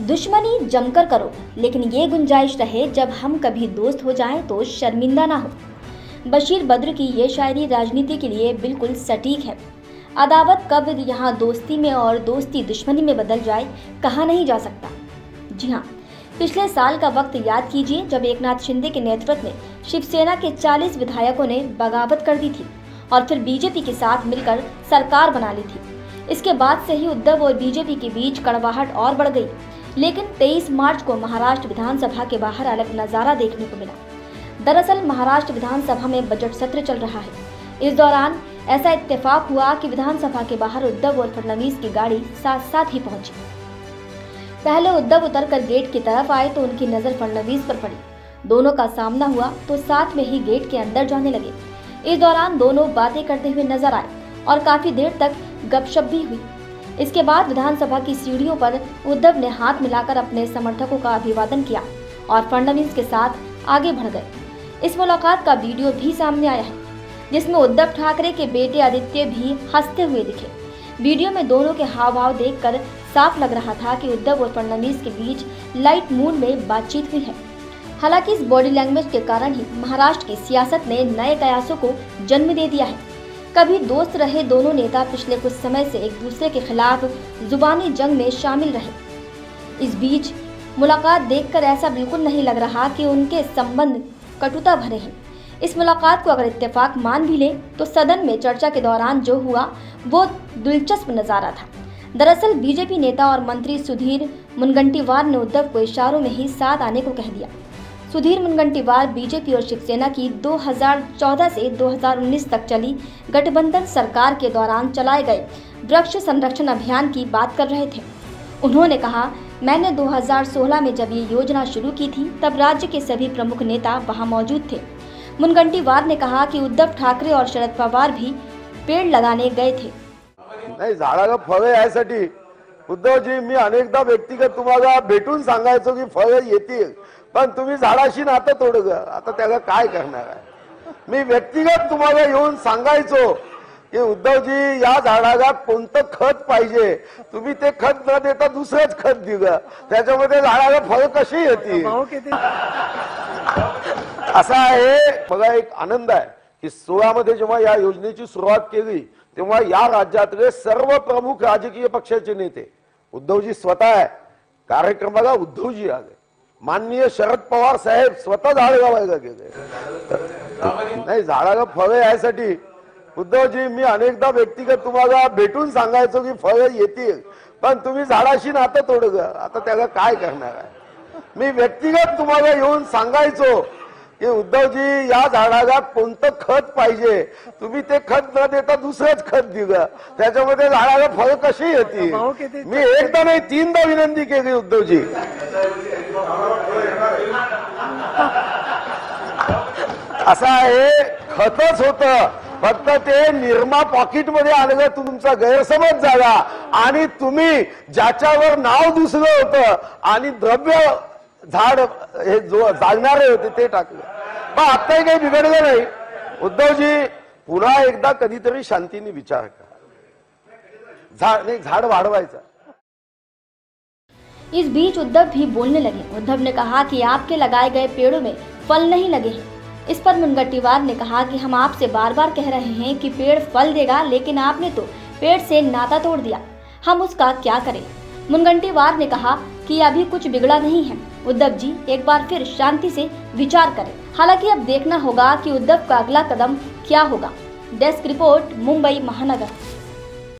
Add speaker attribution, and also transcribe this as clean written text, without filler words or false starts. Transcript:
Speaker 1: दुश्मनी जमकर करो, लेकिन ये गुंजाइश रहे जब हम कभी दोस्त हो जाएं तो शर्मिंदा ना हो। बशीर बद्र की ये शायरी राजनीति के लिए बिल्कुल सटीक है। अदावत कब यहाँ दोस्ती में और दोस्ती दुश्मनी में बदल जाए कहा नहीं जा सकता। जी हाँ, पिछले साल का वक्त याद कीजिए जब एकनाथ शिंदे के नेतृत्व में शिवसेना के 40 विधायकों ने बगावत कर दी थी और फिर बीजेपी के साथ मिलकर सरकार बना ली थी। इसके बाद से ही उद्धव और बीजेपी के बीच कड़वाहट और बढ़ गई। लेकिन 23 मार्च को महाराष्ट्र विधानसभा के बाहर अलग नज़ारा देखने को मिला। दरअसल महाराष्ट्र विधानसभा में बजट सत्र चल रहा है। इस दौरान ऐसा इत्तेफाक हुआ कि विधानसभा के बाहर उद्धव और फडणवीस की गाड़ी साथ साथ ही पहुंची। पहले उद्धव उतरकर गेट की तरफ आए तो उनकी नज़र फडणवीस पर पड़ी। दोनों का सामना हुआ तो साथ में ही गेट के अंदर जाने लगे। इस दौरान दोनों बातें करते हुए नजर आए और काफी देर तक गपशप भी हुई। इसके बाद विधानसभा की सीढ़ियों पर उद्धव ने हाथ मिलाकर अपने समर्थकों का अभिवादन किया और फडणवीस के साथ आगे बढ़ गए। इस मुलाकात का वीडियो भी सामने आया है, जिसमें उद्धव ठाकरे के बेटे आदित्य भी हंसते हुए दिखे। वीडियो में दोनों के हाव भाव देखकर साफ लग रहा था कि उद्धव और फडणवीस के बीच लाइट मूड में बातचीत हुई है। हालांकि इस बॉडी लैंग्वेज के कारण ही महाराष्ट्र की सियासत ने नए कयासों को जन्म दे दिया है। कभी दोस्त रहे दोनों नेता पिछले कुछ समय से एक दूसरे के खिलाफ जुबानी जंग में शामिल रहे। इस बीच मुलाकात देखकर ऐसा बिल्कुल नहीं लग रहा कि उनके संबंध कटुता भरे हैं। इस मुलाकात को अगर इत्तेफाक मान भी ले तो सदन में चर्चा के दौरान जो हुआ वो दिलचस्प नजारा था। दरअसल बीजेपी नेता और मंत्री सुधीर मुनगंटीवार ने उद्धव को इशारों में ही साथ आने को कह दिया। सुधीर मुनगंटीवार बीजेपी और शिवसेना की 2014 से 2019 तक चली गठबंधन सरकार के दौरान चलाए गए वृक्ष संरक्षण अभियान की बात कर रहे थे। उन्होंने कहा, मैंने 2016 में जब ये योजना शुरू की थी तब राज्य के सभी प्रमुख नेता वहां मौजूद थे। मुनगंटीवार ने कहा कि उद्धव ठाकरे और शरद पवार भी पेड़ लगाने गए थे।
Speaker 2: नाही, झाडाला फळे यासाठी उद्धवजी मी अनेकदा व्यक्तिगत तुम्हाला भेटून सांगायचो की फळे येतील, पण तुम्ही झाडाशी नातं तोडलं। आता त्याला काय करणार आहे? मी व्यक्तिगत तुम्हाला येऊन सांगायचो की उद्धवजी या झाडाला कोणतं खत पाहिजे, तुम्ही ते खत न देता दुसरंच खत दिलं, त्याच्यामध्ये झाडाला फळ कशी येतील? असा आहे। मला एक आनंद आहे की 16 मध्ये जेव्हा या योजनेची सुरुवात केली तेव्हा या राज्यातले सर्व प्रमुख राजकीय पक्षाचे नेते, उद्धवजी स्वतः आहे कार्यक्रमाला, उद्धवजी आले, माननीय शरद पवार साहेब स्वतः झाड लावायला गेले। नाही, झाडाला फळे यासाठी उद्धवजी मी अनेकदा व्यक्तिगत तुम्हाला भेटून सांगायचो की फळे येतील, पण तुम्ही झाडाशी नातं तोडलं। आता त्याला काय करणार आहे? मी व्यक्तिगत तुम्हाला येऊन सांगायचो की उद्धवजी या झाडाला कोणतं खत पाहिजे, तुम्ही ते खत न देता दुसरंच खत दिलं, त्याच्यामध्ये झाडाला फळ कशी येतील? मी एकदा नाही 3दा विनंती केली उद्धवजी। असं आहे, खतच होतं, फक्त ते निरमा पॉकेट मध्ये आलेलं तुमचा गैरसमज झाला आणि तुम्ही ज्याच्यावर नाव दुसरं होतं आणि द्रव्य झाड हे जो जागणारे होते ते टाकले। पण आताही काही बिघडलं नाही। उद्धवजी पुन्हा एकदा कधीतरी शांतीने विचार करा, झाड वाढवायचा।
Speaker 1: इस बीच उद्धव भी बोलने लगे। उद्धव ने कहा कि आपके लगाए गए पेड़ों में फल नहीं लगे हैं। इस पर मुनगंटीवार ने कहा कि हम आपसे बार बार कह रहे हैं कि पेड़ फल देगा, लेकिन आपने तो पेड़ से नाता तोड़ दिया, हम उसका क्या करें? मुनगंटीवार ने कहा कि अभी कुछ बिगड़ा नहीं है, उद्धव जी एक बार फिर शांति से विचार करें। हालांकि अब देखना होगा कि उद्धव का अगला कदम क्या होगा। डेस्क रिपोर्ट, मुंबई महानगर।